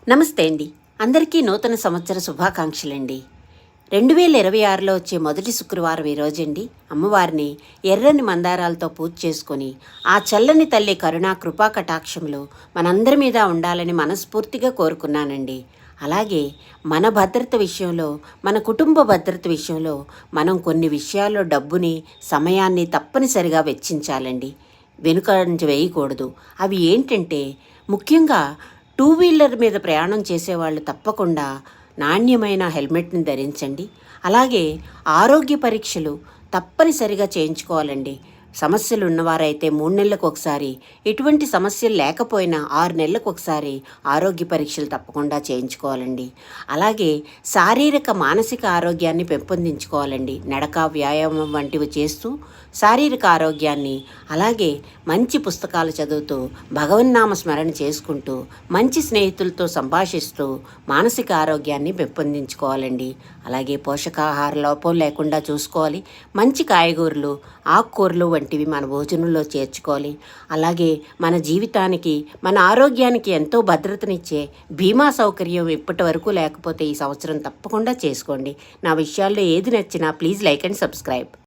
నమస్తే అండి. అందరికీ నూతన సంవత్సర శుభాకాంక్షలండి. 2026లో వచ్చే మొదటి శుక్రవారం ఈరోజండి. అమ్మవారిని ఎర్రని మందారాలతో పూజ చేసుకొని, ఆ చల్లని తల్లి కరుణా కృపా కటాక్షములు మనందరి మీద ఉండాలని మనస్ఫూర్తిగా కోరుకున్నానండి. అలాగే మన భద్రత విషయంలో, మన కుటుంబ భద్రత విషయంలో మనం కొన్ని విషయాల్లో డబ్బుని, సమయాన్ని తప్పనిసరిగా వెచ్చించాలండి. వెనుకంజ వేయకూడదు. అవి ఏంటంటే ముఖ్యంగా టూ వీలర్ మీద ప్రయాణం చేసేవాళ్ళు తప్పకుండా నాణ్యమైన హెల్మెట్ని ధరించండి. అలాగే ఆరోగ్య పరీక్షలు తప్పనిసరిగా చేయించుకోవాలండి. సమస్యలు ఉన్నవారైతే 3 నెలలకు ఒకసారి, ఎటువంటి సమస్యలు లేకపోయినా 6 నెలలకు ఒకసారి ఆరోగ్య పరీక్షలు తప్పకుండా చేయించుకోవాలండి. అలాగే శారీరక మానసిక ఆరోగ్యాన్ని పెంపొందించుకోవాలండి. నడక, వ్యాయామం వంటివి చేస్తూ శారీరక ఆరోగ్యాన్ని, అలాగే మంచి పుస్తకాలు చదువుతూ భగవన్నామ స్మరణ చేసుకుంటూ మంచి స్నేహితులతో సంభాషిస్తూ మానసిక ఆరోగ్యాన్ని పెంపొందించుకోవాలండి. అలాగే పోషకాహార లోపం లేకుండా చూసుకోవాలి. మంచి కాయగూరలు, ఆకుకూరలు వంటివి మన భోజనంలో చేర్చుకోవాలి. అలాగే మన జీవితానికి, మన ఆరోగ్యానికి ఎంతో భద్రతనిచ్చే బీమా సౌకర్యం ఇప్పటి వరకు లేకపోతే ఈ సంవత్సరం తప్పకుండా చేసుకోండి. నా విషయాల్లో ఏది నచ్చినా ప్లీజ్ లైక్ అండ్ సబ్స్క్రైబ్.